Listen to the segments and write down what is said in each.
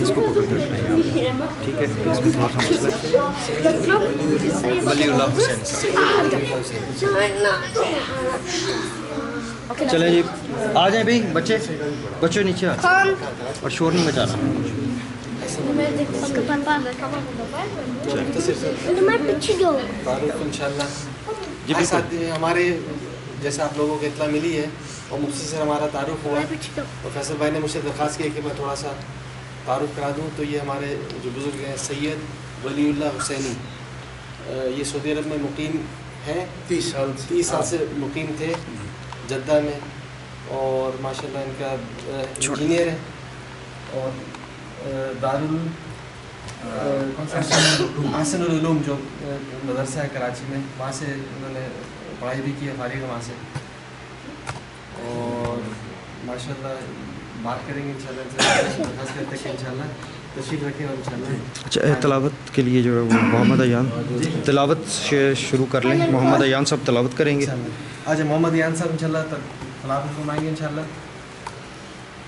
اس کو پکڑ کے رکھنا ہے، ٹھیک ہے؟ اس میں تھوڑا سا مسئلہ ولی اللہ حسین۔ چلیں جی آ جائیں بھائی، بچے نیچے آ جائیں اور شور نہیں مچانا۔ تعارف انشاءاللہ جی بالکل ہمارے جیسے آپ لوگوں کو اطلاع ملی ہے اور مفتی سے ہمارا تعارف ہوا اور فیصل بھائی نے مجھ سے درخواست کی کہ میں تھوڑا سا تعارف کرا دوں، تو یہ ہمارے جو بزرگ ہیں سید ولی اللہ حسینی، یہ سعودی عرب میں مقیم ہیں، 30 سال سے مقیم تھے جدہ میں، اور ماشاءاللہ ان کا انجینئر ہے اور احسن العلوم جو مدرسہ ہے کراچی میں، وہاں سے انہوں نے پڑھائی بھی کی ہے، فارغ ہے وہاں سے، اور ماشاءاللہ بات کریں گے انشاءاللہ، خاص کرتے کہ انشاءاللہ تشریف رکھیں اور انشاءاللہ۔ اچھا تلاوت کے لیے جو ہے وہ محمد ایان تلاوت شروع کر لیں، محمد ایان صاحب تلاوت کریں گے۔ آج محمد ایان صاحب انشاءاللہ تلاوت فرمائیں گے انشاءاللہ۔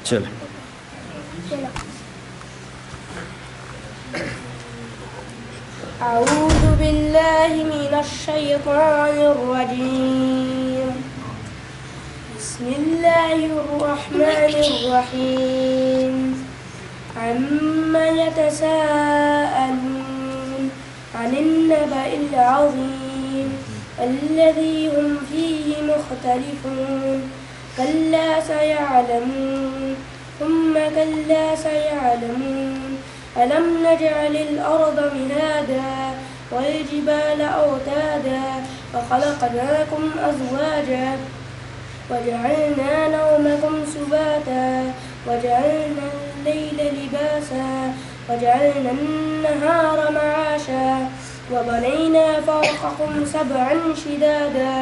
چلیں أعوذ بالله من الشيطان الرجيم بسم الله الرحمن الرحيم عما يتساءلون عن النبأ العظيم الذي هم فيه مختلفون كلا سيعلمون ثم كلا سيعلمون ألم نجعل الأرض مهادا والجبال أوتادا وخلقناكم أزواجا وجعلنا نومكم سباتا وجعلنا الليل لباسا وجعلنا النهار معاشا وبنينا فوقكم سبعا شدادا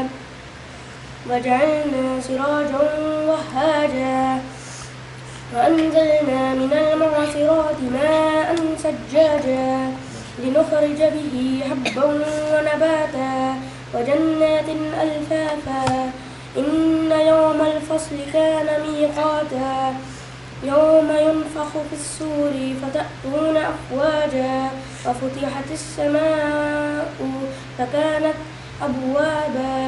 وجعلنا سراجا وهاجا وأنزلنا من المعصرات ماء ثجاجا لنخرج به حبا ونباتا وجنات ألفافا إن يوم الفصل كان ميقاتا يوم ينفخ في الصور فتأتون أفواجا وفتحت السماء فكانت أبوابا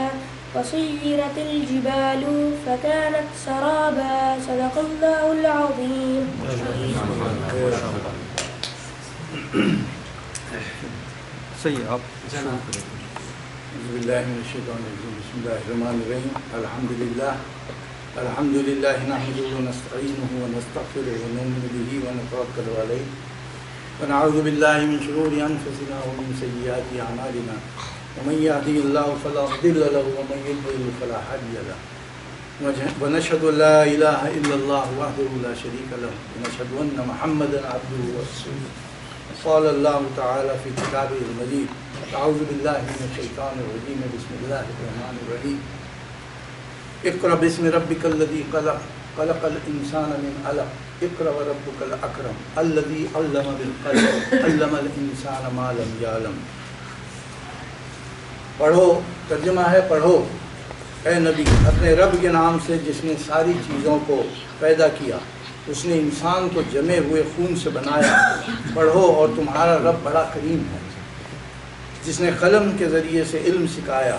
وسيرت الجبال فكانت سرابا صدق الله العظيم. صحیح آپ بسم اللہ من الشیطان الرجیم بسم اللہ الرحمن الرحیم الحمد للہ نحمده ونستعینه ونستغفره ونؤمن به ونتوکل علیہ ونعوذ باللہ من شرور انفسنا ومن سیئات اعمالنا ومن يهده الله فلا مضل له ومن يضلل فلا هادي له ونشهد ان لا اله الا الله وحده لا شريك له ونشهد ان محمدا عبده ورسوله قال الله تعالى في كتابه المجيد اعوذ بالله من الشيطان الرجيم بسم الله الرحمن الرحيم اقرأ باسم ربك الذي خلق خلق الانسان من علق اقرأ وربك الاكرم الذي علم بالقلم علم الانسان ما لم يعلم۔ پڑھو، ترجمہ ہے پڑھو اے نبی اپنے رب کے نام سے جس نے ساری چیزوں کو پیدا کیا، اس نے انسان کو جمے ہوئے خون سے بنایا، پڑھو اور تمہارا رب بڑا کریم ہے۔ جس نے قلم کے ذریعے سے علم سکھایا،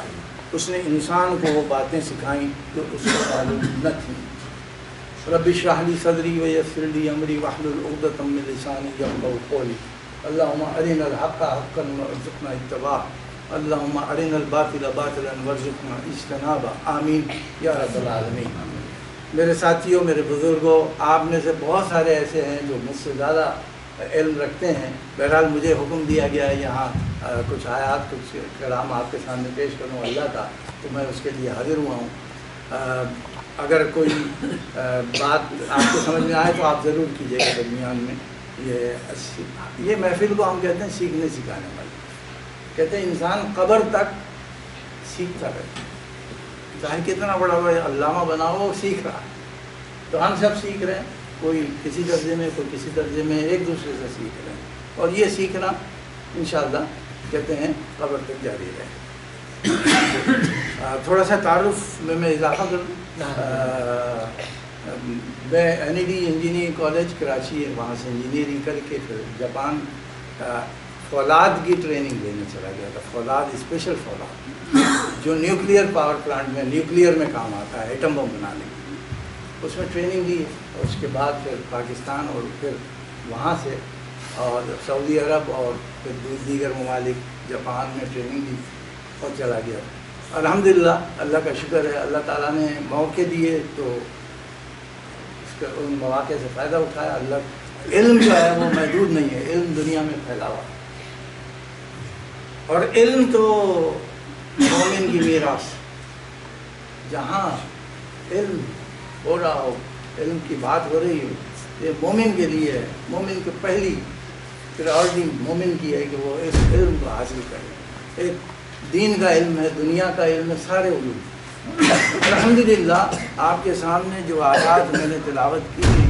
اس نے انسان کو وہ باتیں سکھائیں جو اس کو معلوم نہ تھیں۔ رب اشرح لی صدری ویسر لی امری واحلل عقدۃ من لسانی یفقهوا قولی اللهم ارنا الحق حقا وارزقنا اتباعه اللهم ارنا الباطل باطلا وارزقنا اجتنابه آمین یا رب العالمین۔ میرے ساتھیوں، میرے بزرگوں، آپ میں سے بہت سارے ایسے ہیں جو مجھ سے زیادہ علم رکھتے ہیں۔ بہرحال مجھے حکم دیا گیا ہے یہاں کچھ آیات کچھ کلام آپ کے سامنے پیش کروں اللہ کا، تو میں اس کے لیے حاضر ہوا ہوں۔ اگر کوئی بات آپ کو سمجھ میں آئے تو آپ ضرور کیجیے گا درمیان میں۔ یہ محفل کو ہم کہتے ہیں سیکھنے سکھانے والی، کہتے ہیں انسان قبر تک سیکھتا رہے، چاہے کتنا بڑا بڑا علامہ بنا ہو سیکھ رہا ہے۔ تو ہم سب سیکھ رہے ہیں، کوئی کسی درجے میں کوئی کسی درجے میں، ایک دوسرے سے سیکھ رہے ہیں، اور یہ سیکھنا انشاءاللہ کہتے ہیں قبر تک جاری رہے۔ تھوڑا سا تعارف میں اضافہ کروں۔ میں NED انجینئرنگ کالج کراچی ہے، وہاں سے انجینئرنگ کر کے پھر جاپان فولاد کی ٹریننگ لینے چلا گیا تھا. فولاد اسپیشل فولاد جو نیوکلیئر پاور پلانٹ میں نیوکلیئر میں کام آتا ہے، ایٹم بم بنانے کی، اس میں ٹریننگ لی. اور اس کے بعد پھر پاکستان اور پھر وہاں سے اور سعودی عرب اور پھر دیگر ممالک جاپان میں ٹریننگ لی اور چلا گیا. الحمدللہ اللہ کا شکر ہے، اللہ تعالیٰ نے موقع دیے تو اس کا ان مواقع سے فائدہ اٹھایا. اللہ علم جو ہے وہ محدود نہیں ہے، علم دنیا میں پھیلا ہوا، اور علم تو مومن کی میراث. جہاں علم ہو رہا ہو، علم کی بات ہو رہی ہو، یہ مومن کے لیے ہے. مومن کی پہلی پرائورٹی مومن کی ہے کہ وہ اس علم کو حاصل کرے. ایک دین کا علم ہے، دنیا کا علم ہے، سارے علوم. الحمدللہ آپ کے سامنے جو آیات میں نے تلاوت کی تھی،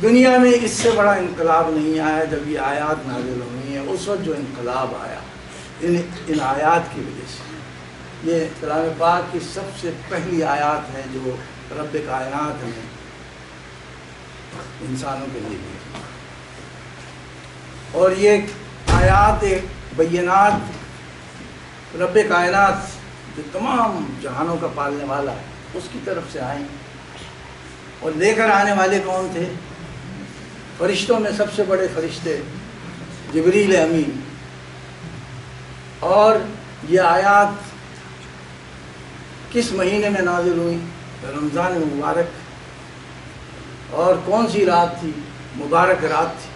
دنیا میں اس سے بڑا انقلاب نہیں آیا جب یہ آیات نازل ہوئی ہیں. اس وقت جو انقلاب آیا ان آیات کی وجہ سے. یہ کلام پاک کی سب سے پہلی آیات ہیں جو رب کائنات نے انسانوں کے لیے دی. اور یہ آیات بینات رب کائنات جو تمام جہانوں کا پالنے والا ہے اس کی طرف سے آئیں. اور لے کر آنے والے کون تھے؟ فرشتوں میں سب سے بڑے فرشتے جبریل امین. اور یہ آیات کس مہینے میں نازل ہوئی؟ رمضان مبارک. اور کون سی رات تھی؟ مبارک رات تھی.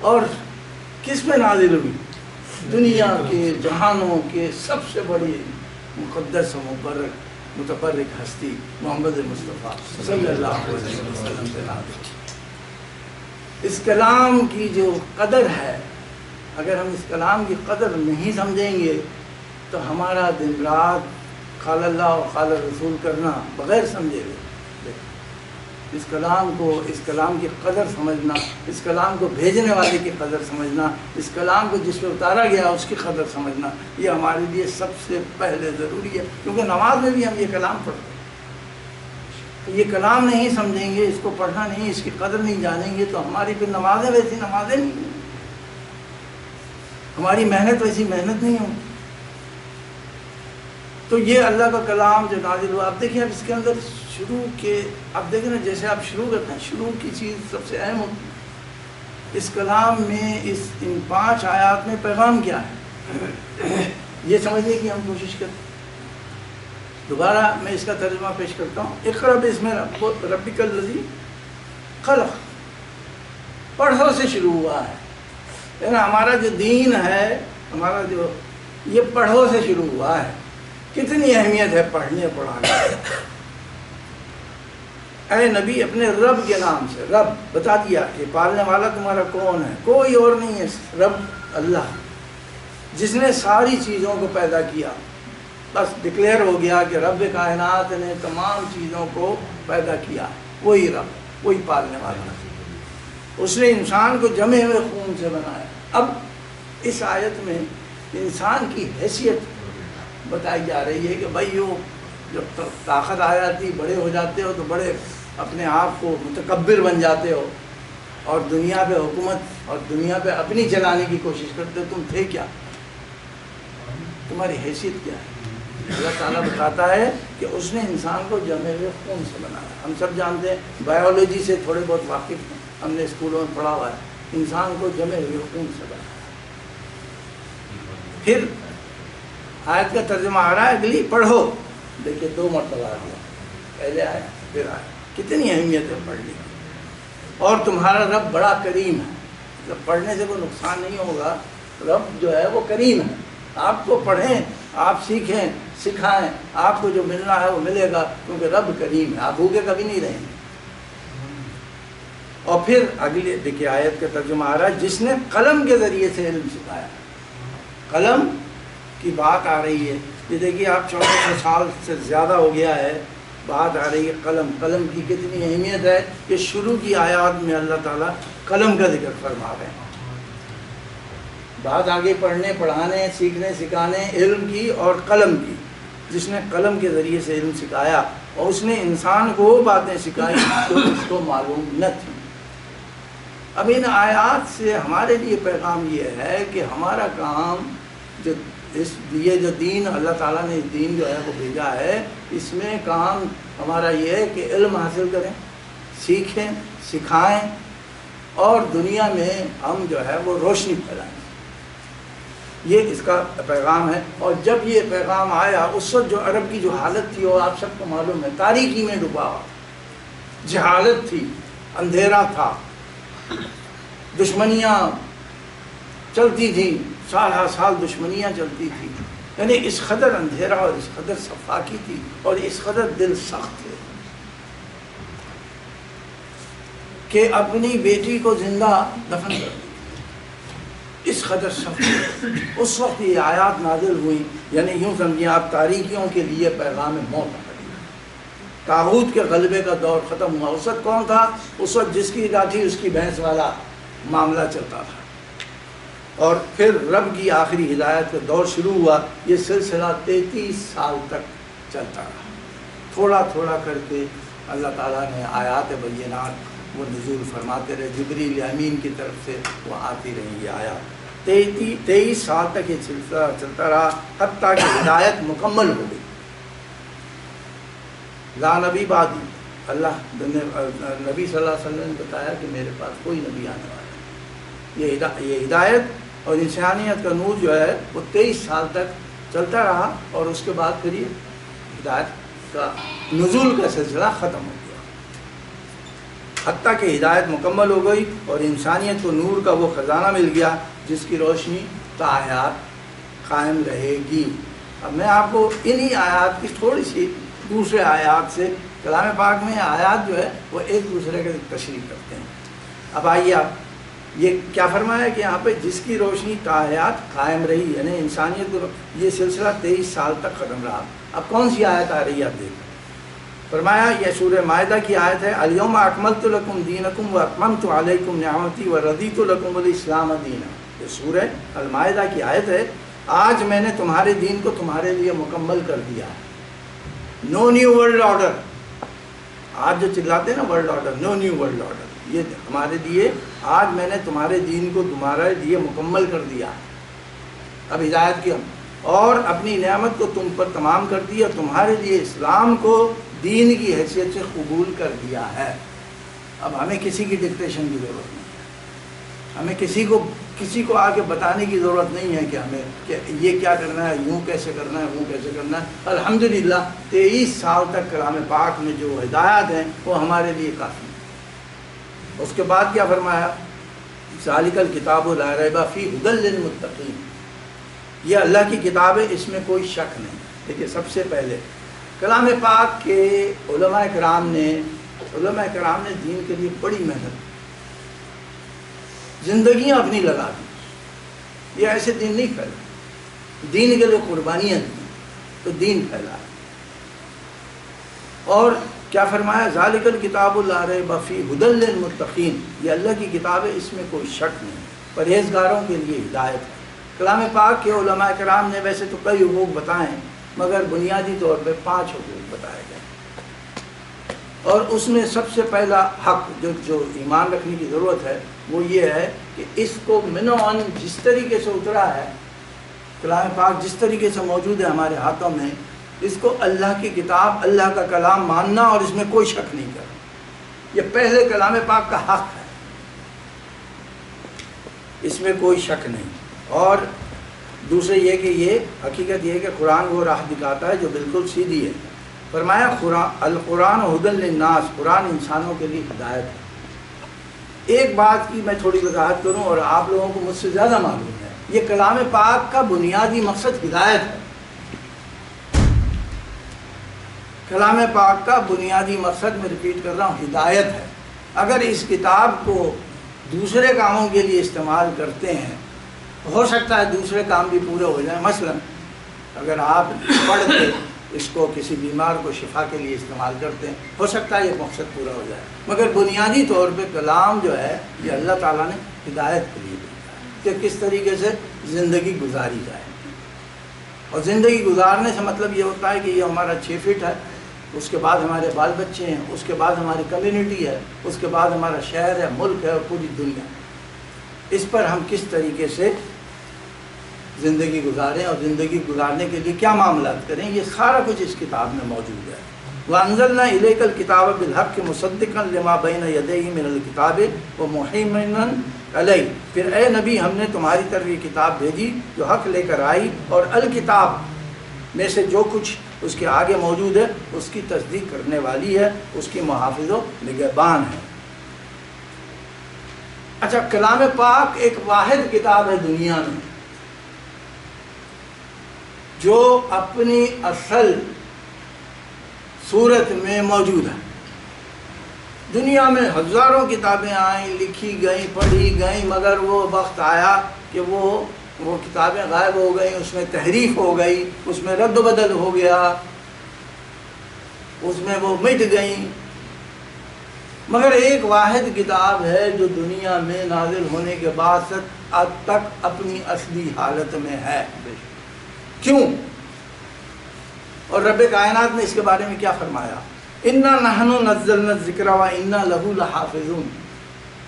اور کس میں نازل ہوئی؟ دنیا کے جہانوں کے سب سے بڑی مقدس و متبرک ہستی محمد مصطفیٰ صلی اللہ علیہ وسلم سے نازل. اس کلام کی جو قدر ہے، اگر ہم اس کلام کی قدر نہیں سمجھیں گے تو ہمارا دن رات قال اللہ و قال رسول کرنا بغیر سمجھے گا. اس کلام کو، اس کلام کی قدر سمجھنا، اس کلام کو بھیجنے والے کی قدر سمجھنا، اس کلام کو جس پہ اتارا گیا اس کی قدر سمجھنا، یہ ہمارے لیے سب سے پہلے ضروری ہے. کیونکہ نماز میں بھی ہم یہ کلام پڑھتے ہیں. تو یہ کلام نہیں سمجھیں گے، اس کو پڑھنا نہیں، اس کی قدر نہیں جانیں گے تو ہماری پھر نمازیں ویسی نمازیں نہیں ہیں، ہماری محنت ویسی محنت نہیں ہوگی. تو یہ اللہ کا کلام جو نازل ہوا، آپ دیکھیں اب اس کے اندر شروع کے، اب دیکھیں نا جیسے آپ شروع کرتے ہیں، شروع کی چیز سب سے اہم ہوتی ہے. اس کلام میں ان 5 آیات میں پیغام کیا ہے یہ سمجھنے کی ہم کوشش کرتے ہیں. دوبارہ میں اس کا ترجمہ پیش کرتا ہوں. اقرأ باسم ربک الذی خلق، پڑھو سے شروع ہوا ہے. یعنی ہمارا جو دین ہے، ہمارا جو یہ پڑھو سے شروع ہوا ہے. کتنی اہمیت ہے پڑھنے پڑھانے. اے نبی اپنے رب کے نام سے، رب بتا دیا کہ پالنے والا تمہارا کون ہے، کوئی اور نہیں ہے، رب اللہ، جس نے ساری چیزوں کو پیدا کیا. بس ڈکلیئر ہو گیا کہ رب کائنات نے تمام چیزوں کو پیدا کیا، وہی رب، وہی پالنے والا. اس نے انسان کو جمے ہوئے خون سے بنایا. اب اس آیت میں انسان کی حیثیت بتائی جا رہی ہے کہ بھائی وہ جب طاقت آ جاتی، بڑے ہو جاتے ہو تو بڑے اپنے آپ کو متکبر بن جاتے ہو اور دنیا پہ حکومت اور دنیا پہ اپنی چلانے کی کوشش کرتے ہو. تم تھے کیا؟ تمہاری حیثیت کیا ہے؟ اللہ تعالیٰ بتاتا ہے کہ اس نے انسان کو جمے ہوئے خون سے بنایا. ہم سب جانتے ہیں، بایولوجی سے تھوڑے بہت واقف ہیں، ہم نے اسکولوں میں پڑھا ہوا ہے. انسان کو جمے ہوئے خون سے بنایا. پھر آیت کا ترجمہ آ رہا ہے، اگلی پڑھو. دیکھیے 2 مرتبہ آ گیا، پہلے آیا پھر آیا. کتنی اہمیت ہے پڑھنے کی. اور تمہارا رب بڑا کریم ہے. مطلب پڑھنے سے کوئی نقصان نہیں ہوگا. رب جو ہے وہ کریم ہے. آپ کو پڑھیں، آپ سیکھیں، سکھائیں، آپ کو جو ملنا ہے وہ ملے گا، کیونکہ رب کریم ہے. آپ بھوکے کبھی نہیں رہیں گے. اور پھر اگلی دیکھیے آیت کا ترجمہ آ رہا ہے، جس نے قلم کے ذریعے سے علم سکھایا. قلم کی بات آ رہی ہے. یہ دیکھیے آپ 1400 سال سے زیادہ ہو گیا ہے، بات آ رہی ہے قلم. قلم کی کتنی اہمیت ہے کہ شروع کی آیات میں اللہ تعالیٰ قلم کا ذکر فرما رہے ہیں. بات آگے پڑھنے پڑھانے سیکھنے سکھانے علم کی اور قلم کی. جس نے قلم کے ذریعے سے علم سکھایا اور اس نے انسان کو وہ باتیں سکھائی جو اس کو معلوم نہ تھی۔ اب ان آیات سے ہمارے لیے پیغام یہ ہے کہ ہمارا کام یہ جو دین اللہ تعالیٰ نے اس دین جو ہے وہ بھیجا ہے، اس میں کام ہمارا یہ ہے کہ علم حاصل کریں، سیکھیں، سکھائیں اور دنیا میں ہم جو ہے وہ روشنی پھیلائیں۔ یہ اس کا پیغام ہے۔ اور جب یہ پیغام آیا اس وقت جو عرب کی جو حالت تھی وہ آپ سب کو معلوم ہے، تاریکی میں ڈوبا ہوا، جہالت تھی، اندھیرا تھا، دشمنیاں چلتی تھیں، سال ہر سال دشمنیاں چلتی تھیں، یعنی اس قدر اندھیرا اور اس قدر سفاکی تھی اور اس قدر دل سخت تھے کہ اپنی بیٹی کو زندہ دفن کر دی، اس قدر سخت۔ اس وقت یہ آیات نازل ہوئی، یعنی یوں سمجھیں آپ تاریکیوں کے لیے پیغام موت آ گئی، طاغوت کے غلبے کا دور ختم ہوا۔ اس وقت کون تھا؟ اس وقت جس کی لاٹھی اس کی بھینس والا معاملہ چلتا تھا، اور پھر رب کی آخری ہدایت کا دور شروع ہوا۔ یہ سلسلہ 33 سال تک چلتا رہا، تھوڑا تھوڑا کر کے اللہ تعالیٰ نے آیات بینات وہ نزول فرماتے رہے، جبریل امین کی طرف سے وہ آتی رہی یہ آیات۔ 23 سال تک یہ سلسلہ چلتا رہا، حتیٰ کہ ہدایت مکمل ہو گئی۔ لا نبی بعدی، اللہ نبی صلی اللہ علیہ وسلم نے بتایا کہ میرے پاس کوئی نبی آنے والا ہے۔ یہ ہدایت اور انسانیت کا نور جو ہے وہ 23 سال تک چلتا رہا، اور اس کے بعد پھر یہ ہدایت کا نزول کا سلسلہ ختم ہو گیا، حتیٰ کہ ہدایت مکمل ہو گئی اور انسانیت کو نور کا وہ خزانہ مل گیا جس کی روشنی تا حیات قائم رہے گی۔ اب میں آپ کو انہی آیات کی تھوڑی سی دوسرے آیات سے، کلام پاک میں آیات جو ہے وہ ایک دوسرے کے تشریح کرتے ہیں۔ اب آئیے آپ یہ کیا فرمایا کہ یہاں پہ جس کی روشنی تا حیات قائم رہی، یعنی انسانیت کو یہ سلسلہ 23 سال تک ختم رہا۔ اب کون سی آیت آ رہی ہے آپ دیکھیں، فرمایا یہ سورہ مائدہ کی آیت ہے، الیوم اکملت لکم دینکم واتممت علیکم نعمتی ورضیت لکم الاسلام دینا۔ یہ سورہ المائدہ کی آیت ہے، آج میں نے تمہارے دین کو تمہارے لیے مکمل کر دیا ہے۔ نو نیو ورلڈ آرڈر، آج جو چلاتے ہیں نا ورلڈ آرڈر، نو نیو ورلڈ آرڈر، یہ ہمارے لیے آج میں نے تمہارے دین کو تمہارے لیے مکمل کر دیا۔ اب ہدایت کی اور اپنی نعمت کو تم پر تمام کر دیا، تمہارے لیے اسلام کو دین کی حیثیت سے قبول کر دیا ہے۔ اب ہمیں کسی کی ڈکٹیشن کی ضرورت نہیں ہے، ہمیں کسی کو آ کے بتانے کی ضرورت نہیں ہے کہ ہمیں کہ یہ کیا کرنا ہے، یوں کیسے کرنا ہے، وہ کیسے کرنا ہے۔ الحمدللہ 23 سال تک کلام پاک میں جو ہدایات ہیں وہ ہمارے لیے کافی ہیں۔ اس کے بعد کیا فرمایا، ذالک الکتاب لا ریب فیہ ھدی للمتقین، یہ اللہ کی کتاب ہے، اس میں کوئی شک نہیں۔ دیکھیے سب سے پہلے کلام پاک کے علماء کرام نے دین کے لیے بڑی محنت، زندگیاں اپنی لگا دی، یہ ایسے دین نہیں پھیلا، دین کے لیے قربانیاں دی تو دین پھیلا۔ اور کیا فرمایا، ذالک الکتاب لا ریب فیہ ھدی للمتقین، یہ اللہ کی کتاب ہے، اس میں کوئی شک نہیں، پرہیزگاروں کے لیے ہدایت ہے۔ کلام پاک کے علماء کرام نے ویسے تو کئی حقوق بتائے ہیں، مگر بنیادی طور پہ 5 حقوق بتائے گئے، اور اس میں سب سے پہلا حق جو ایمان رکھنے کی ضرورت ہے وہ یہ ہے کہ اس کو منوعاً جس طریقے سے اترا ہے، کلام پاک جس طریقے سے موجود ہے ہمارے ہاتھوں میں، اس کو اللہ کی کتاب، اللہ کا کلام ماننا اور اس میں کوئی شک نہیں کرنا، یہ پہلے کلام پاک کا حق ہے، اس میں کوئی شک نہیں۔ اور دوسرے یہ کہ یہ حقیقت یہ ہے کہ قرآن وہ راہ دکھاتا ہے جو بالکل سیدھی ہے۔ فرمایا القرآن ھدی للناس، قرآن انسانوں کے لیے ہدایت ہے۔ ایک بات کی میں تھوڑی وضاحت کروں، اور آپ لوگوں کو مجھ سے زیادہ معلوم ہے، یہ کلام پاک کا بنیادی مقصد ہدایت ہے۔ کلام پاک کا بنیادی مقصد، میں ریپیٹ کر رہا ہوں، ہدایت ہے۔ اگر اس کتاب کو دوسرے کاموں کے لیے استعمال کرتے ہیں، ہو سکتا ہے دوسرے کام بھی پورے ہو جائیں۔ مثلا اگر آپ پڑھ کے اس کو کسی بیمار کو شفا کے لیے استعمال کرتے ہیں، ہو سکتا ہے یہ مقصد پورا ہو جائے، مگر بنیادی طور پہ کلام جو ہے یہ اللہ تعالیٰ نے ہدایت کے لیے دیا ہے کہ کس طریقے سے زندگی گزاری جائے۔ اور زندگی گزارنے سے مطلب یہ ہوتا ہے کہ یہ ہمارا 6 فٹ ہے، اس کے بعد ہمارے بال بچے ہیں، اس کے بعد ہماری کمیونٹی ہے، اس کے بعد ہمارا شہر ہے، ملک ہے اور پوری دنیا۔ اس پر ہم کس طریقے سے زندگی گزاریں اور زندگی گزارنے کے لیے کیا معاملات کریں، یہ سارا کچھ اس کتاب میں موجود ہے۔ وَأَنزَلْنَا إِلَيْكَ الْكِتَابَ بِالْحَقِّ مُصَدِّقًا لِمَا بَيْنَ يَدَيْهِ مِنَ الْكِتَابِ وَمُهَيْمِنًا عَلَيْهِ، پھر اے نبی ہم نے تمہاری طرف یہ کتاب بھیجی جو حق لے کر آئی، اور الکتاب میں سے جو کچھ اس کے آگے موجود ہے اس کی تصدیق کرنے والی ہے، اس کی محافظ و نگہبان ہے۔ اچھا، کلام پاک ایک واحد کتاب ہے دنیا میں جو اپنی اصل صورت میں موجود ہے۔ دنیا میں ہزاروں کتابیں آئیں، لکھی گئیں، پڑھی گئیں، مگر وہ وقت آیا کہ وہ کتابیں غائب ہو گئیں، اس میں تحریف ہو گئی، اس میں رد و بدل ہو گیا، اس میں وہ مٹ گئیں۔ مگر ایک واحد کتاب ہے جو دنیا میں نازل ہونے کے بعد سے اب تک اپنی اصلی حالت میں ہے۔ کیوں؟ اور رب کائنات نے اس کے بارے میں کیا فرمایا؟ اِنَّا نَحْنُ نَزَّلْنَا الذِّكْرَ وَإِنَّا لَهُ لَحَافِظُونَ۔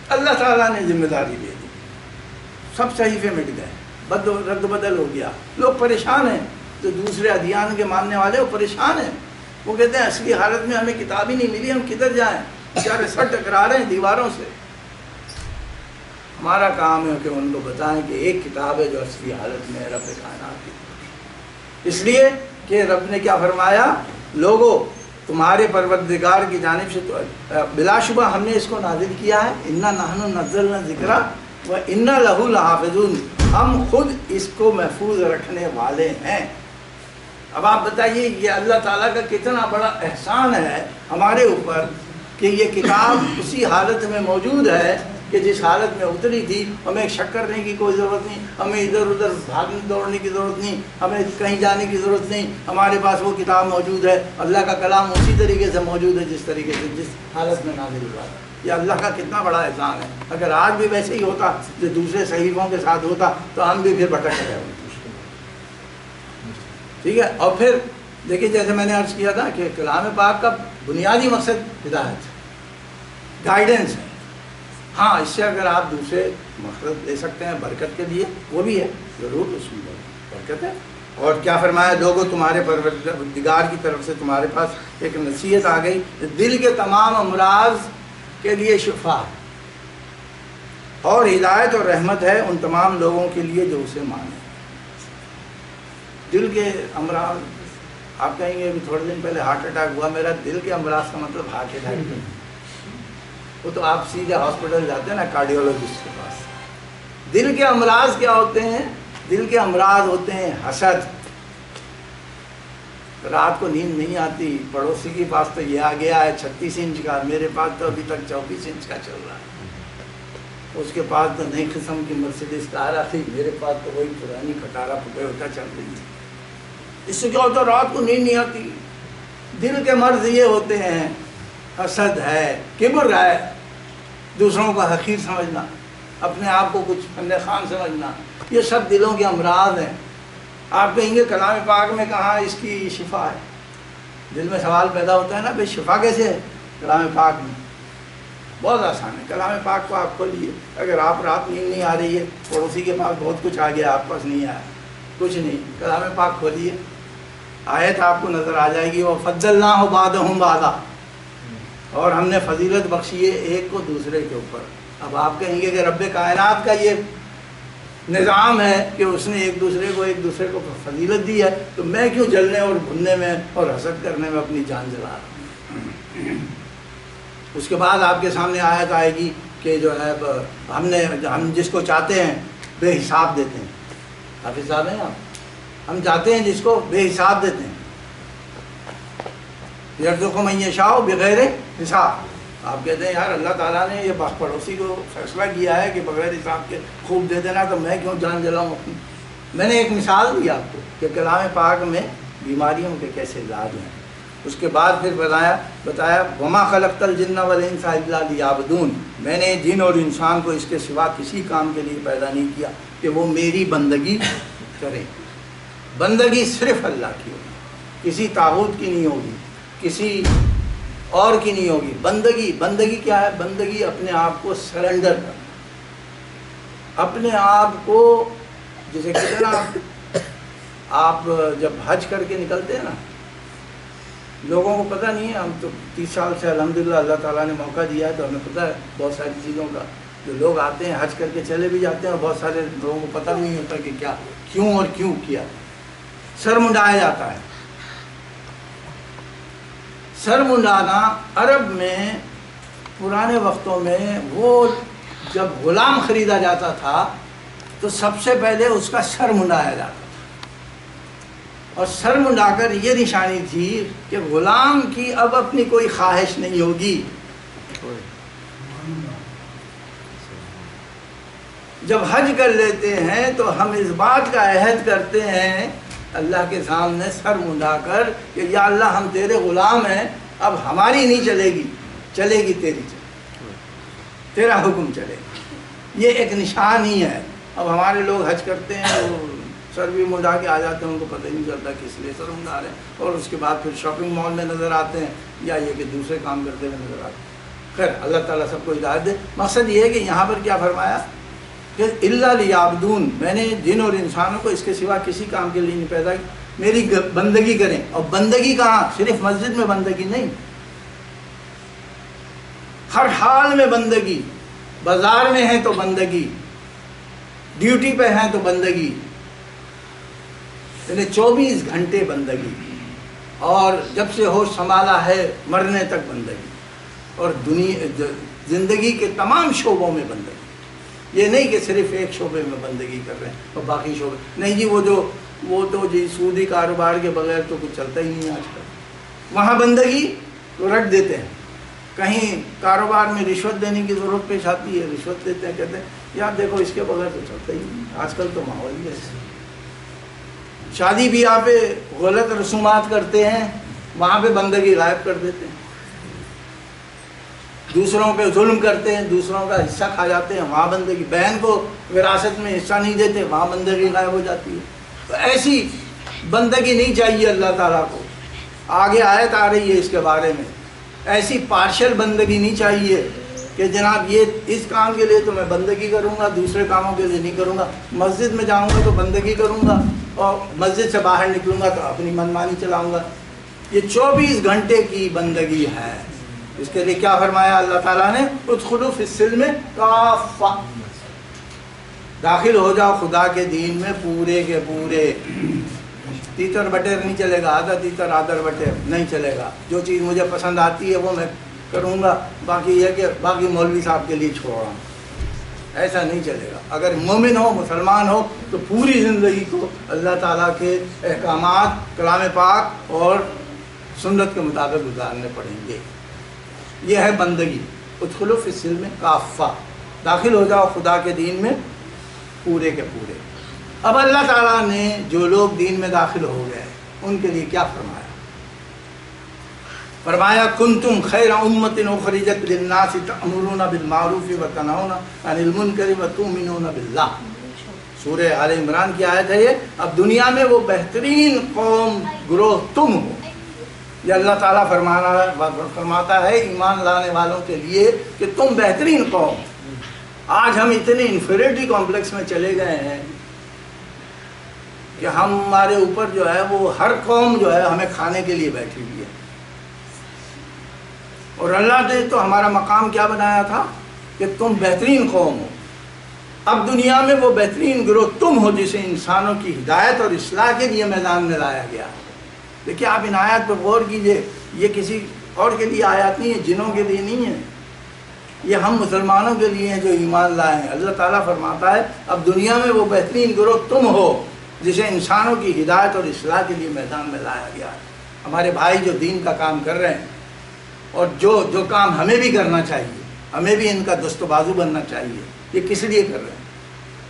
اللہ تعالیٰ نے ذمہ داری دے دی، سب صحیفے مٹ گئے، رد بدل ہو گیا۔ لوگ پریشان ہیں، جو دوسرے ادیان کے ماننے والے وہ پریشان ہیں، وہ کہتے ہیں اصلی حالت میں ہمیں کتاب ہی نہیں ملی، ہم کدھر جائیں؟ بیچارے سر ٹکرا رہے ہیں دیواروں سے۔ ہمارا کام ہے کہ ان کو بتائیں کہ ایک کتاب ہے جو اصلی حالت میں ہے، رب کائنات کی۔ اس لیے کہ رب نے کیا فرمایا؟ لوگوں، تمہارے پروردگار کی جانب سے تو بلا شبہ ہم نے اس کو نازل کیا ہے، اِنَّا نَحْنُ نَزَّلْنَا الذِّكْرَ وَإِنَّا لَهُ لَحَافِظُونَ، ہم خود اس کو محفوظ رکھنے والے ہیں۔ اب آپ بتائیے یہ اللہ تعالیٰ کا کتنا بڑا احسان ہے ہمارے اوپر کہ یہ کتاب اسی حالت میں موجود ہے کہ جس حالت میں اتری تھی۔ ہمیں شک کرنے کی کوئی ضرورت نہیں، ہمیں ادھر ادھر بھاگنے دوڑنے کی ضرورت نہیں، ہمیں کہیں جانے کی ضرورت نہیں، ہمارے پاس وہ کتاب موجود ہے، اللہ کا کلام اسی طریقے سے موجود ہے جس طریقے سے جس حالت میں نازل ہوا ہے۔ یہ اللہ کا کتنا بڑا احسان ہے۔ اگر آج بھی ویسے ہی ہوتا جو دوسرے صحیفوں کے ساتھ ہوتا تو ہم بھی پھر بھٹک گئے ہوتے۔ ٹھیک ہے، اور پھر دیکھیے جیسے میں نے عرض کیا تھا کہ کلام پاک کا بنیادی مقصد ہدایت ہے، گائیڈنس ہے۔ ہاں، اس سے اگر آپ دوسرے مقصد لے سکتے ہیں برکت کے لیے، وہ بھی ہے، ضرور اس میں برکت ہے۔ اور کیا فرمایا؟ لوگوں، تمہارے پروردگار کی طرف سے تمہارے پاس ایک نصیحت آ گئی، دل کے تمام امراض کے لیے شفا ہے، اور ہدایت اور رحمت ہے ان تمام لوگوں کے لیے جو اسے مانے۔ دل کے امراض، آپ کہیں گے تھوڑے دن پہلے ہارٹ اٹیک ہوا، میرا دل کے امراض کا مطلب ہارٹ اٹیک نہیں، وہ تو آپ سیدھے ہاسپٹل جاتے ہیں نا کارڈیولوجسٹ کے پاس۔ دل کے امراض کیا ہوتے ہیں؟ دل کے امراض ہوتے ہیں حسد، رات کو نیند نہیں آتی، پڑوسی کے پاس تو یہ آ گیا ہے 36 انچ کا، میرے پاس تو ابھی تک 24 انچ کا چل رہا ہے، اس کے پاس تو نئی قسم کی مرسیڈیز کار آ تھی، میرے پاس تو وہی پرانی کھٹارا پھٹے ہوتا چل رہی ہے۔ اس سے کیا ہوتا ہے؟ رات کو نیند نہیں آتی۔ دل کے مرض یہ ہوتے ہیں، حسد ہے، کبر ہے، دوسروں کو حقیر سمجھنا، اپنے آپ کو کچھ فن خان سمجھنا، یہ سب دلوں کے امراض ہیں۔ آپ کہیں گے کلام پاک میں کہاں اس کی شفا ہے؟ دل میں سوال پیدا ہوتا ہے نا، بھائی شفا کیسے ہے کلام پاک میں؟ بہت آسان ہے، کلام پاک کو آپ کھولیے، اگر آپ رات نیند نہیں آ رہی ہے، پڑوسی کے پاس بہت کچھ آ گیا، آپ پاس نہیں آیا، کچھ نہیں، کلام پاک کھولیے، آیت آپ کو نظر آ جائے گی، وَفَضَّلْنَاهُ بَعْضَهُمْ بَعْضًا، اور ہم نے فضیلت بخشی ہے ایک کو دوسرے کے اوپر۔ اب آپ کہیں گے کہ رب کائنات کا یہ نظام ہے کہ اس نے ایک دوسرے کو فضیلت دی ہے، تو میں کیوں جلنے اور بھننے میں اور حسد کرنے میں اپنی جان جلا رہا ہوں؟ اس کے بعد آپ کے سامنے آیت آئے گی کہ جو ہے ہم جس کو چاہتے ہیں بے حساب دیتے ہیں۔ حافظ صاحب ہیں آپ؟ ہم چاہتے ہیں جس کو بے حساب دیتے ہیں، یرزق من یشاء بغیر حساب۔ آپ کہتے ہیں یار اللہ تعالیٰ نے یہ پڑوسی کو فیصلہ کیا ہے کہ بغیر حساب کے خوب دے دینا، تو میں کیوں جان جلاؤں اپنی؟ میں نے ایک مثال دی آپ کو کہ کلام پاک میں بیماریوں کے کیسے علاج ہیں۔ اس کے بعد پھر بتایا وما خلقت الجن والانس الا لیعبدون، میں نے جن اور انسان کو اس کے سوا کسی کام کے لیے پیدا نہیں کیا کہ وہ میری بندگی کریں۔ بندگی صرف اللہ کی ہوگی، کسی طاغوت کی نہیں ہوگی، کسی اور کی نہیں ہوگی۔ بندگی کیا ہے؟ بندگی اپنے آپ کو سرنڈر کرنا، اپنے آپ کو، جیسے کہتے ہیں نا، آپ جب حج کر کے نکلتے ہیں نا، لوگوں کو پتہ نہیں ہے، ہم تو 30 سال سے الحمدللہ اللہ تعالیٰ نے موقع دیا ہے تو ہمیں پتہ ہے بہت ساری چیزوں کا۔ جو لوگ آتے ہیں حج کر کے چلے بھی جاتے ہیں اور بہت سارے لوگوں کو پتہ بھی نہیں ہوتا کہ کیا، کیوں اور کیوں کیا۔ سر منڈایا جاتا ہے۔ سر منڈانا عرب میں پرانے وقتوں میں، وہ جب غلام خریدا جاتا تھا تو سب سے پہلے اس کا سر منڈایا جاتا تھا، اور سر منڈا کر یہ نشانی تھی کہ غلام کی اب اپنی کوئی خواہش نہیں ہوگی۔ جب حج کر لیتے ہیں تو ہم اس بات کا عہد کرتے ہیں اللہ کے سامنے سر منڈا کر کہ یا اللہ ہم تیرے غلام ہیں، اب ہماری نہیں چلے گی، چلے گی تیری، تیرا حکم چلے گا۔ یہ ایک نشان ہی ہے۔ اب ہمارے لوگ حج کرتے ہیں، وہ سر بھی منڈا کے آ جاتے ہیں، ان کو پتہ ہی نہیں چلتا کس لیے سر منڈا رہے ہیں، اور اس کے بعد پھر شاپنگ مال میں نظر آتے ہیں یا یہ کہ دوسرے کام کرتے ہوئے نظر آتے ہیں۔ خیر اللہ تعالیٰ سب کو ہدایت دے۔ مقصد یہ ہے کہ یہاں پر کیا فرمایا کہ الا لیعبدون، میں نے جن اور انسانوں کو اس کے سوا کسی کام کے لیے نہیں پیدا کیا، میری بندگی کریں۔ اور بندگی کہاں؟ صرف مسجد میں بندگی نہیں، ہر حال میں بندگی، بازار میں ہیں تو بندگی، ڈیوٹی پہ ہیں تو بندگی، یعنی 24 گھنٹے بندگی، اور جب سے ہوش سنبھالا ہے مرنے تک بندگی، اور زندگی کے تمام شعبوں میں بندگی۔ یہ نہیں کہ صرف ایک شعبے میں بندگی کر رہے ہیں اور باقی شعبے نہیں، جی وہ تو جی سودی کاروبار کے بغیر تو کچھ چلتا ہی نہیں آج کل۔ وہاں بندگی تو رکھ دیتے ہیں، کہیں کاروبار میں رشوت دینے کی ضرورت پیش آتی ہے، رشوت دیتے ہیں، کہتے ہیں یار دیکھو اس کے بغیر تو چلتا ہی نہیں، آج کل تو ماحول ہی ایسے۔ شادی بیاہ پہ غلط رسومات کرتے ہیں، وہاں پہ بندگی غائب کر دیتے ہیں۔ دوسروں پہ ظلم کرتے ہیں، دوسروں کا حصہ کھا جاتے ہیں، وہاں بندگی۔ بہن کو وراثت میں حصہ نہیں دیتے، وہاں بندگی غائب ہو جاتی ہے۔ تو ایسی بندگی نہیں چاہیے اللہ تعالیٰ کو۔ آگے آیت آ رہی ہے اس کے بارے میں۔ ایسی پارشل بندگی نہیں چاہیے کہ جناب یہ اس کام کے لیے تو میں بندگی کروں گا، دوسرے کاموں کے لیے نہیں کروں گا۔ مسجد میں جاؤں گا تو بندگی کروں گا، اور مسجد سے باہر نکلوں گا تو اپنی منمانی چلاؤں گا۔ یہ 24 گھنٹے کی بندگی ہے۔ اس کے لیے کیا فرمایا اللہ تعالیٰ نے؟ ادخلوا فی السلم کافہ، داخل ہو جاؤ خدا کے دین میں پورے کے پورے۔ تیتر بٹیر نہیں چلے گا، آدھا تیتر آدھا بٹیر نہیں چلے گا۔ جو چیز مجھے پسند آتی ہے وہ میں کروں گا، باقی یہ کہ باقی مولوی صاحب کے لیے چھوڑ رہا ہوں، ایسا نہیں چلے گا۔ اگر مومن ہو، مسلمان ہو، تو پوری زندگی کو اللہ تعالیٰ کے احکامات، کلام پاک اور سنت کے مطابق گزارنے پڑیں گے۔ یہ ہے بندگی۔ ادخلوا فی السلم کافہ، داخل ہو جاؤ خدا کے دین میں پورے کے پورے۔ اب اللہ تعالیٰ نے جو لوگ دین میں داخل ہو گئے ان کے لیے کیا فرمایا؟ فرمایا کنتم خیر امۃ اخرجت للناس تأمرون بالمعروف وتنہون عن المنکر وتؤمنون باللہ۔ سورہ آل عمران کی آیت ہے یہ۔ اب دنیا میں وہ بہترین قوم گروہ تم ہو، یہ اللہ تعالیٰ فرماتا ہے ایمان لانے والوں کے لیے کہ تم بہترین قوم۔ آج ہم اتنے انفیریٹی کمپلیکس میں چلے گئے ہیں کہ ہمارے اوپر جو ہے وہ ہر قوم جو ہے ہمیں کھانے کے لیے بیٹھی ہوئی ہے، اور اللہ نے تو ہمارا مقام کیا بنایا تھا کہ تم بہترین قوم ہو۔ اب دنیا میں وہ بہترین گروہ تم ہو جسے انسانوں کی ہدایت اور اصلاح کے لیے میدان میں لایا گیا۔ دیکھیے آپ ان آیات پر غور کیجئے، یہ کسی اور کے لیے آیات نہیں ہے، جنوں کے لیے نہیں ہے، یہ ہم مسلمانوں کے لیے ہیں جو ایمان لائے ہیں۔ اللہ تعالیٰ فرماتا ہے اب دنیا میں وہ بہترین گروہ تم ہو جسے انسانوں کی ہدایت اور اصلاح کے لیے میدان میں لایا گیا ہے۔ ہمارے بھائی جو دین کا کام کر رہے ہیں، اور جو کام ہمیں بھی کرنا چاہیے، ہمیں بھی ان کا دست و بازو بننا چاہیے، یہ کس لیے کر رہے ہیں؟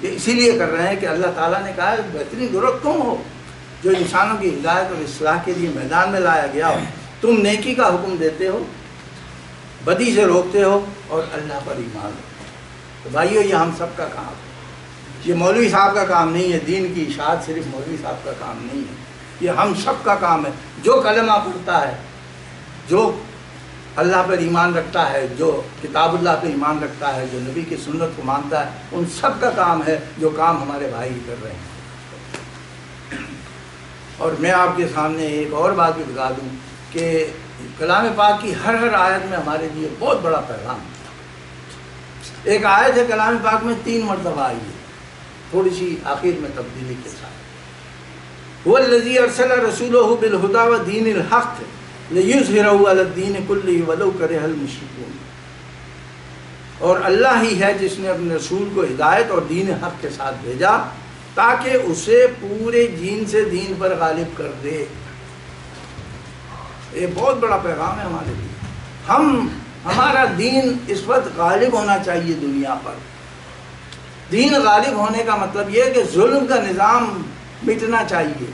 یہ اسی لیے کر رہے ہیں کہ اللہ تعالیٰ نے کہا ہے بہترین گروہ تم ہو جو انسانوں کی ہدایت اور اصلاح کے لیے میدان میں لایا گیا ہو۔ تم نیکی کا حکم دیتے ہو، بدی سے روکتے ہو، اور اللہ پر ایمان رکھتے ہو۔ تو بھائیو یہ ہم سب کا کام ہے۔ یہ مولوی صاحب کا کام نہیں ہے، دین کی اشاعت صرف مولوی صاحب کا کام نہیں ہے، یہ ہم سب کا کام ہے۔ جو کلمہ پڑھتا ہے، جو اللہ پر ایمان رکھتا ہے، جو کتاب اللہ پہ ایمان رکھتا ہے، جو نبی کی سنت کو مانتا ہے، ان سب کا کام ہے جو کام ہمارے بھائی کر رہے ہیں۔ اور میں آپ کے سامنے ایک اور بات بھی بتا دوں کہ کلام پاک کی ہر آیت میں ہمارے لیے بہت بڑا پیغام ہے۔ ایک آیت ہے کلام پاک میں 3 مرتبہ آئی ہے، تھوڑی سی آخر میں تبدیلی کے ساتھ۔ هو الذی ارسل رسولہ بالہدی ودین الحق لیظہرہ علی الدین کلہ ولو کرہ المشرکون۔ اور اللہ ہی ہے جس نے اپنے رسول کو ہدایت اور دین حق کے ساتھ بھیجا تاکہ اسے پورے جین سے دین پر غالب کر دے۔ یہ بہت بڑا پیغام ہے ہمارے لیے۔ ہمارا دین اس وقت غالب ہونا چاہیے دنیا پر۔ دین غالب ہونے کا مطلب یہ ہے کہ ظلم کا نظام مٹنا چاہیے،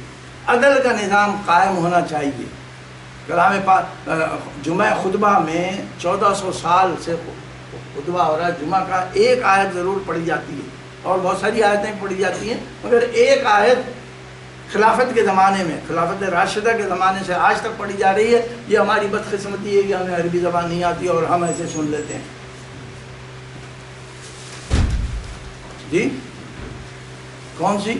عدل کا نظام قائم ہونا چاہیے۔ کلام پاک جمعہ خطبہ میں 1400 سال سے خطبہ ہو رہا ہے، جمعہ کا ایک آیت ضرور پڑھی جاتی ہے اور بہت ساری آیتیں پڑھی جاتی ہیں، مگر ایک آیت خلافت کے زمانے میں، خلافت راشدہ کے زمانے سے آج تک پڑھی جا رہی ہے۔ یہ ہماری بدقسمتی ہے کہ ہمیں عربی زبان نہیں آتی اور ہم ایسے سن لیتے ہیں۔ جی کون سی؟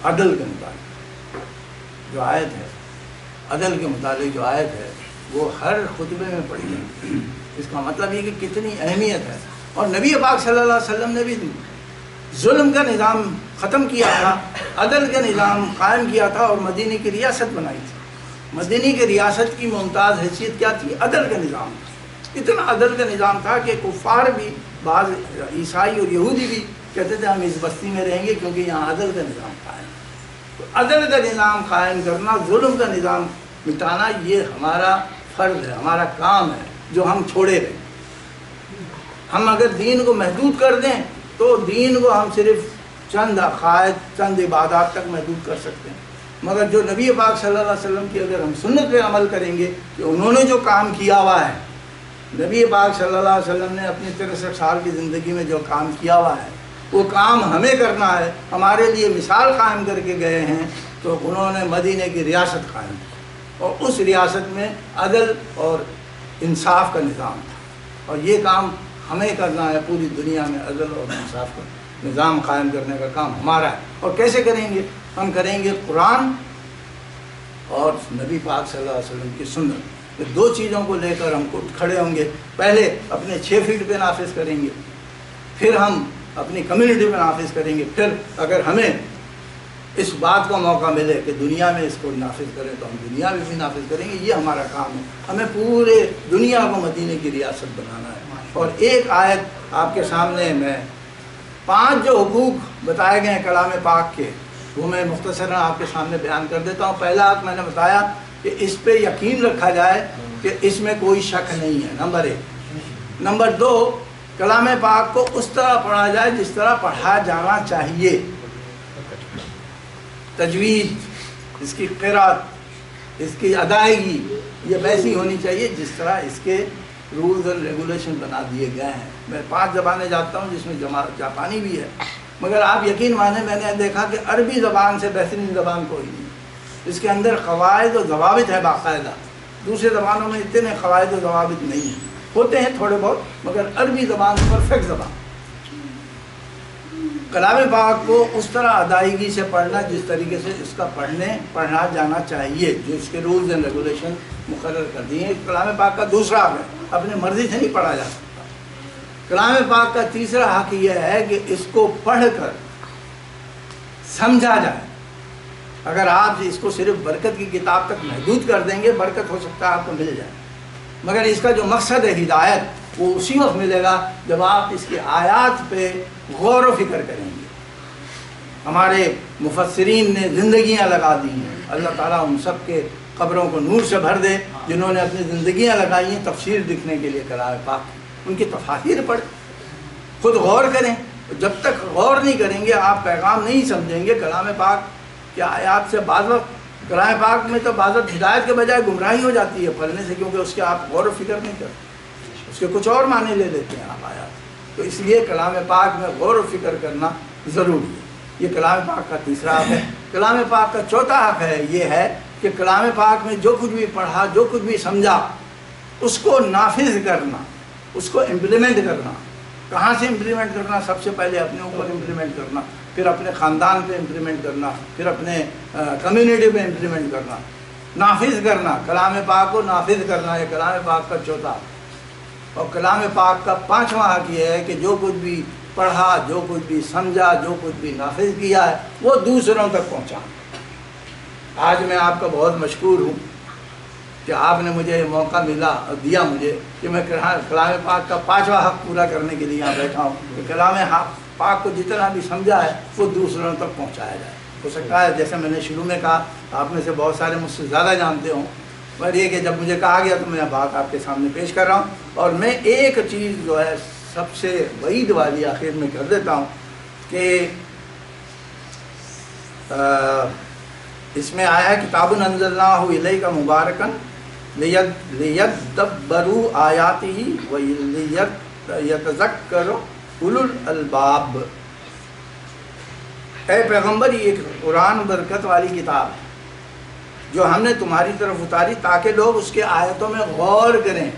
عدل کے متعلق جو آیت ہے، عدل کے متعلق جو آیت ہے وہ ہر خطبے میں پڑھی جاتی ہے۔ اس کا مطلب یہ کہ کتنی اہمیت ہے۔ اور نبی پاک صلی اللہ علیہ وسلم نے بھی ظلم کا نظام ختم کیا تھا، عدل کا نظام قائم کیا تھا اور مدینہ کی ریاست بنائی تھی۔ مدینہ کی ریاست کی ممتاز حیثیت کیا تھی؟ عدل کا نظام تھا۔ اتنا عدل کا نظام تھا کہ کفار بھی، بعض عیسائی اور یہودی بھی کہتے تھے ہم اس بستی میں رہیں گے کیونکہ یہاں عدل کا نظام قائم ہے۔ تو عدل کا نظام قائم کرنا، ظلم کا نظام مٹانا، یہ ہمارا فرض ہے، ہمارا کام ہے جو ہم چھوڑے رہے۔ ہم اگر دین کو محدود کر دیں تو دین کو ہم صرف چند عقائد، چند عبادات تک محدود کر سکتے ہیں، مگر جو نبی پاک صلی اللہ علیہ وسلم کی اگر ہم سنت پہ عمل کریں گے کہ انہوں نے جو کام کیا ہوا ہے، نبی پاک صلی اللہ علیہ وسلم نے اپنی 63 سال کی زندگی میں جو کام کیا ہوا ہے وہ کام ہمیں کرنا ہے۔ ہمارے لیے مثال قائم کر کے گئے ہیں، تو انہوں نے مدینہ کی ریاست قائم کی اور اس ریاست میں عدل اور انصاف کا نظام تھا، اور یہ کام ہمیں کرنا ہے۔ پوری دنیا میں عدل اور انصاف کا نظام قائم کرنے کا کام ہمارا ہے۔ اور کیسے کریں گے؟ ہم کریں گے قرآن اور نبی پاک صلی اللہ علیہ وسلم کی سنت، یہ 2 چیزوں کو لے کر ہم کھڑے ہوں گے۔ پہلے اپنے 6 فٹ پہ نافذ کریں گے، پھر ہم اپنی کمیونٹی پہ نافذ کریں گے، پھر اگر ہمیں اس بات کا موقع ملے کہ دنیا میں اس کو نافذ کریں تو ہم دنیا میں بھی نافذ کریں گے۔ یہ ہمارا کام ہے، ہمیں پورے دنیا کو مدینے کی ریاست بنانا ہے۔ اور ایک آیت آپ کے سامنے میں 5 جو حقوق بتائے گئے ہیں کلام پاک کے، وہ میں مختصراً آپ کے سامنے بیان کر دیتا ہوں۔ پہلا حق میں نے بتایا کہ اس پہ یقین رکھا جائے کہ اس میں کوئی شک نہیں ہے، نمبر 1۔ نمبر 2، کلام پاک کو اس طرح پڑھا جائے جس طرح پڑھا جانا چاہیے۔ تجوید، اس کی قرأت، اس کی ادائیگی یہ ویسی ہونی چاہیے جس طرح اس کے رولز اور ریگولیشن بنا دیے گئے ہیں۔ میں 5 زبانیں جانتا ہوں جس میں جاپانی بھی ہے، مگر آپ یقین مانیں میں نے دیکھا کہ عربی زبان سے بہترین زبان کوئی نہیں۔ اس کے اندر قواعد و ضوابط ہے باقاعدہ، دوسرے زبانوں میں اتنے قواعد و ضوابط نہیں ہیں، ہوتے ہیں تھوڑے بہت، مگر عربی زبان پرفیکٹ زبان۔ کلام پاک کو اس طرح ادائیگی سے پڑھنا جس طریقے سے اس کا پڑھنا جانا چاہیے، جو اس کے رولز اینڈ ریگولیشن مقرر کر دیے ہیں۔ کلام پاک کا دوسرا حق ہے، اپنی مرضی سے نہیں پڑھا جا سکتا۔ کلام پاک کا تیسرا حق یہ ہے کہ اس کو پڑھ کر سمجھا جائے۔ اگر آپ اس کو صرف برکت کی کتاب تک محدود کر دیں گے، برکت ہو سکتا ہے آپ کو مل جائے، مگر اس کا جو مقصد ہے ہدایت، وہ اسی وقت ملے گا جب آپ اس کی آیات پہ غور و فکر کریں گے۔ ہمارے مفسرین نے زندگیاں لگا دی ہیں، اللہ تعالیٰ ان سب کے قبروں کو نور سے بھر دے جنہوں نے اپنی زندگیاں لگائی ہیں تفسیر لکھنے کے لیے کلام پاک۔ ان کی تفاسیر پڑھیں، خود غور کریں۔ جب تک غور نہیں کریں گے آپ پیغام نہیں سمجھیں گے۔ کلام پاک کے آیات سے بعض وقت، کلام پاک میں تو بعض وقت ہدایت کے بجائے گمراہی ہو جاتی ہے پڑھنے سے، کیونکہ اس کے آپ غور و فکر نہیں کرتے، اس کے کچھ اور معنی لے لیتے ہیں آپ آیات۔ تو اس لیے کلام پاک میں غور و فکر کرنا ضروری ہے۔ یہ کلام پاک کا تیسرا حق ہے۔ کلام پاک کا چوتھا حق ہے یہ ہے کہ کلام پاک میں جو کچھ بھی پڑھا، جو کچھ بھی سمجھا، اس کو نافذ کرنا، اس کو امپلیمنٹ کرنا۔ کہاں سے امپلیمنٹ کرنا؟ سب سے پہلے اپنے اوپر امپلیمنٹ کرنا، پھر اپنے خاندان پہ امپلیمنٹ کرنا، پھر اپنے کمیونٹی پہ امپلیمنٹ کرنا، نافذ کرنا۔ کلام پاک کو نافذ کرنا ہے کلام پاک کا چوتھا حق۔ اور کلام پاک کا پانچواں حق یہ ہے کہ جو کچھ بھی پڑھا، جو کچھ بھی سمجھا، جو کچھ بھی نافذ کیا ہے وہ دوسروں تک پہنچانا۔ آج میں آپ کا بہت مشکور ہوں کہ آپ نے مجھے یہ موقع دیا مجھے کہ میں کلام پاک کا پانچواں حق پورا کرنے کے لیے یہاں بیٹھا ہوں کہ کلام پاک کو جتنا بھی سمجھا ہے وہ دوسروں تک پہنچایا جائے۔ ہو سکتا ہے جیسے میں نے شروع میں کہا، آپ میں سے بہت سارے مجھ سے زیادہ جانتے ہوں، پر یہ کہ جب مجھے کہا گیا تو میں بات آپ کے سامنے پیش کر رہا ہوں۔ اور میں ایک چیز جو ہے سب سے وعید والی آخر میں کر دیتا ہوں کہ اس میں آیا ہے کتاب انزلناہ الیک مبارکا لیدبروا آیاتہ ولیتذکر اولو الالباب۔ اے پیغمبر، یہ قرآن برکت والی کتاب ہے جو ہم نے تمہاری طرف اتاری تاکہ لوگ اس کے آیتوں میں غور کریں۔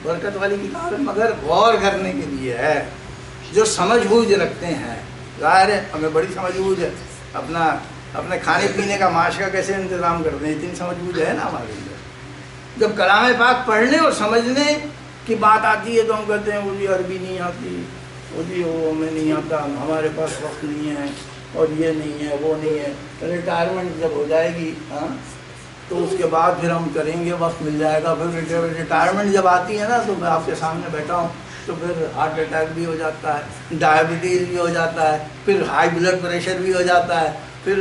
برکت والی کتاب ہے مگر غور کرنے کے لیے ہے، جو سمجھ بوجھ رکھتے ہیں۔ ظاہر ہے ہمیں بڑی سمجھ بوجھ ہے، اپنے کھانے پینے کا معاش کا کیسے انتظام کرتے ہیں، اتنی سمجھ بوجھ ہے نا ہمارے اندر۔ جب کلام پاک پڑھنے اور سمجھنے کی بات آتی ہے تو ہم کہتے ہیں وہ جی عربی نہیں آتی، وہ جی وہ ہمیں نہیں آتا، ہمارے پاس وقت نہیں ہے، اور یہ نہیں ہے، وہ نہیں ہے۔ ریٹائرمنٹ جب ہو جائے گی تو اس کے بعد پھر ہم کریں گے، وقت مل جائے گا۔ پھر ریٹائرمنٹ جب آتی ہے نا تو میں آپ کے سامنے بیٹھا ہوں تو پھر ہارٹ اٹیک بھی ہو جاتا ہے، ڈائبٹیز بھی ہو جاتا ہے، پھر ہائی بلڈ پریشر بھی ہو جاتا ہے، پھر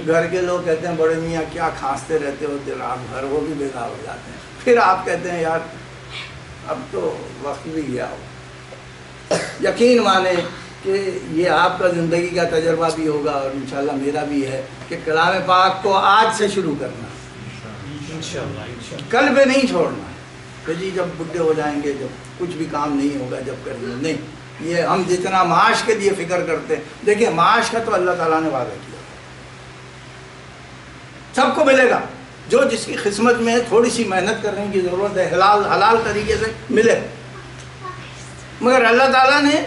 گھر کے لوگ کہتے ہیں بڑے میاں کیا کھانستے رہتے ہو دن رات بھر، وہ بھی بیکار ہو جاتے ہیں۔ پھر آپ کہتے ہیں یار اب تو وقت بھی گیا ہو۔ یقین مانیں کہ یہ آپ کا زندگی کا تجربہ بھی ہوگا اور انشاءاللہ میرا بھی ہے کہ کلام پاک کو آج سے شروع کرنا، کل پہ نہیں چھوڑنا کہ جی جب بڈھے ہو جائیں گے، جب کچھ بھی کام نہیں ہوگا جب کر لیں۔ نہیں، یہ ہم جتنا معاش کے لیے فکر کرتے ہیں، دیکھیں معاش کا تو اللہ تعالیٰ نے وعدہ کیا، سب کو ملے گا۔ جو جس کی قسمت میں تھوڑی سی محنت کرنے کی ضرورت ہے، حلال طریقے سے ملے۔ مگر اللہ تعالیٰ نے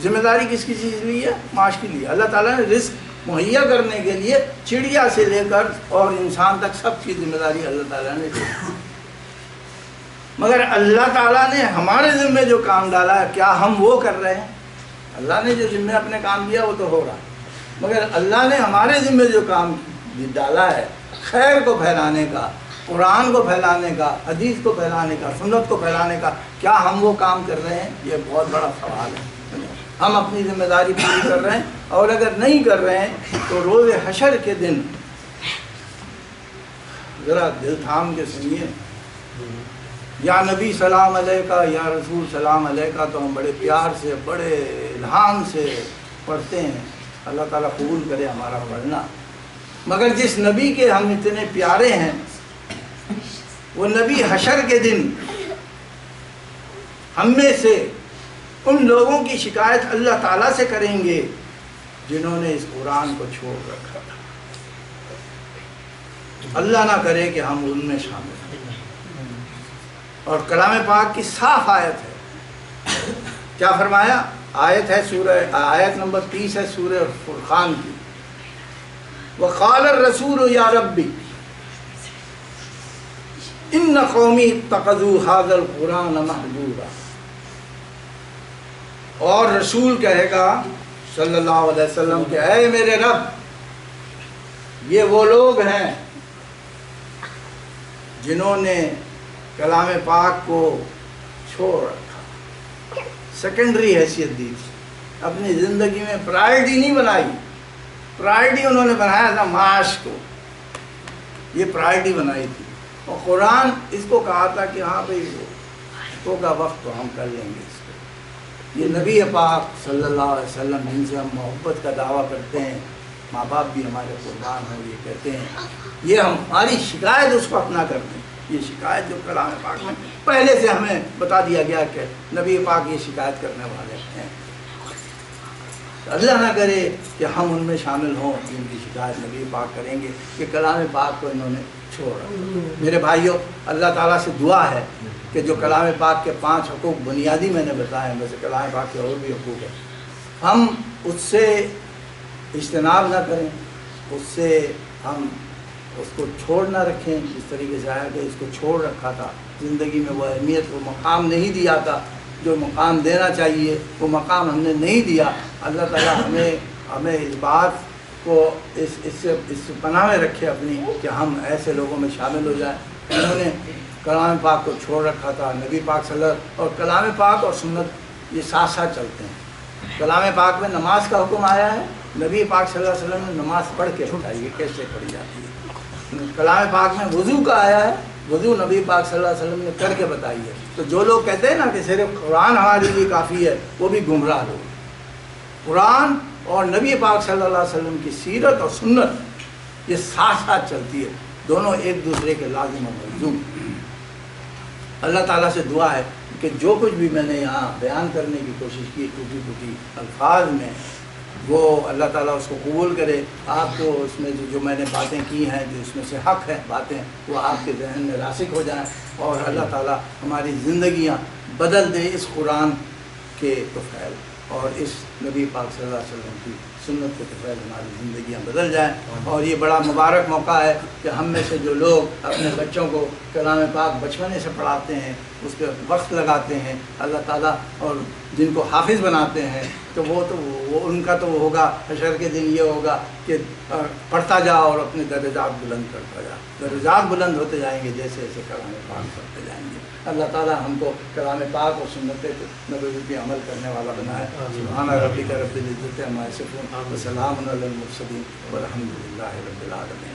ذمہ داری کس کی چیز لی ہے؟ معاش کی لی ہے۔ اللہ تعالیٰ نے رزق مہیا کرنے کے لیے چڑیا سے لے کر اور انسان تک سب کی ذمہ داری اللہ تعالیٰ نے دی۔ مگر اللہ تعالیٰ نے ہمارے ذمہ جو کام ڈالا ہے کیا ہم وہ کر رہے ہیں؟ اللہ نے جو ذمہ اپنے کام دیا وہ تو ہو رہا ہے، مگر اللہ نے ہمارے ذمہ جو کام ڈالا ہے خیر کو پھیلانے کا، قرآن کو پھیلانے کا، حدیث کو پھیلانے کا، سنت کو پھیلانے کا، کیا ہم وہ کام کر رہے ہیں؟ یہ بہت بڑا سوال ہے۔ ہم اپنی ذمہ داری پوری کر رہے ہیں، اور اگر نہیں کر رہے ہیں تو روز حشر کے دن ذرا دل تھام کے سنیے، یا نبی سلام علیکہ، یا رسول سلام علیکہ، تو ہم بڑے پیار سے، بڑے الہام سے پڑھتے ہیں، اللہ تعالیٰ قبول کرے ہمارا پڑھنا۔ مگر جس نبی کے ہم اتنے پیارے ہیں، وہ نبی حشر کے دن ہم میں سے ان لوگوں کی شکایت اللہ تعالیٰ سے کریں گے جنہوں نے اس قرآن کو چھوڑ رکھا تھا۔ اللہ نہ کرے کہ ہم ان میں شامل ہیں۔ اور کلام پاک کی صاف آیت ہے، کیا فرمایا؟ آیت ہے آیت نمبر 30 ہے سورہ فرقان کی، وقال الرسول یا ربی ان قومی اتخذوا ھذا القرآن مہجورا۔ اور رسول کہے گا صلی اللہ علیہ وسلم کہ اے میرے رب، یہ وہ لوگ ہیں جنہوں نے کلام پاک کو چھوڑ رکھا، سیکنڈری حیثیت دی تھی، اپنی زندگی میں پرائرٹی نہیں بنائی۔ پرائرٹی انہوں نے بنایا تھا معاش کو، یہ پرائرٹی بنائی تھی، اور قرآن اس کو کہا تھا کہ ہاں بھائی ہوگا وقت تو ہم کر لیں گے اس کو۔ یہ نبی پاک صلی اللہ علیہ وسلم جن سے ہم محبت کا دعویٰ کرتے ہیں، ماں باپ بھی ہمارے قربان ہیں، یہ کہتے ہیں، یہ ہماری شکایت اس کو اپنا کرتے ہیں یہ شکایت جو کلام پاک میں پہلے سے ہمیں بتا دیا گیا کہ نبی پاک یہ شکایت کرنے والے ہیں. اللہ نہ کرے کہ ہم ان میں شامل ہوں جن کی شکایت نبی پاک کریں گے کہ کلام پاک کو انہوں نے چھوڑا. میرے بھائیوں، اللہ تعالیٰ سے دعا ہے کہ جو کلام پاک کے 5 حقوق بنیادی میں نے بتائے ہیں، ویسے کلام پاک کے اور بھی حقوق ہیں، ہم اس سے اجتناب نہ کریں، اس سے ہم اس کو چھوڑ نہ رکھیں. جس طریقے سے آیا کہ اس کو چھوڑ رکھا تھا، زندگی میں وہ اہمیت، وہ مقام نہیں دیا تھا جو مقام دینا چاہیے، وہ مقام ہم نے نہیں دیا. اللہ تعالیٰ ہمیں اس بات کو اس سے پناہ میں رکھے اپنی کہ ہم ایسے لوگوں میں شامل ہو جائیں انہوں نے کلام پاک کو چھوڑ رکھا تھا. نبی پاک صلی اللہ علیہ وسلم اور کلام پاک اور سنت یہ ساتھ ساتھ چلتے ہیں. کلام پاک میں نماز کا حکم آیا ہے، نبی پاک صلی اللہ علیہ وسلم نے نماز پڑھ کے بتائی ہے کیسے پڑھی جاتی ہے. کلام پاک میں وضو کا آیا ہے، وضو نبی پاک صلی اللہ علیہ وسلم نے کر کے بتائی ہے. تو جو لوگ کہتے ہیں نا کہ صرف قرآن ہمارے لیے کافی ہے، وہ بھی گمراہ لوگ. قرآن اور نبی پاک صلی اللہ علیہ وسلم کی سیرت اور سنت یہ ساتھ ساتھ چلتی ہے، دونوں ایک دوسرے کے لازم و ملزوم. اللہ تعالیٰ سے دعا ہے کہ جو کچھ بھی میں نے یہاں بیان کرنے کی کوشش کی ٹوٹی الفاظ میں، وہ اللہ تعالیٰ اس کو قبول کرے. آپ کو اس میں جو میں نے باتیں کی ہیں، جو اس میں سے حق ہے باتیں، وہ آپ کے ذہن میں راسخ ہو جائیں اور اللہ تعالیٰ ہماری زندگیاں بدل دے اس قرآن کے طفیل اور اس نبی پاک صلی اللہ علیہ وسلم کی سنت کے طفیل ہماری زندگیاں بدل جائیں. اور یہ بڑا مبارک موقع ہے کہ ہم میں سے جو لوگ اپنے بچوں کو کلام پاک بچپنے سے پڑھاتے ہیں، اس پہ وقت لگاتے ہیں اللہ تعالیٰ، اور جن کو حافظ بناتے ہیں، تو وہ ان کا تو وہ ہوگا حشر کے دن یہ ہوگا کہ پڑھتا جا اور اپنے درجات بلند کرتا جا. درجات بلند ہوتے جائیں گے جیسے جیسے کلام پاک پڑھتے جائیں گے. اللہ تعالیٰ ہم کو کلام پاک اور سنت نبوی پہ عمل کرنے والا بنائے. سبحان ربک رب العزت عما یصفون وسلام علی المرسلین والحمد للہ رب العالمین.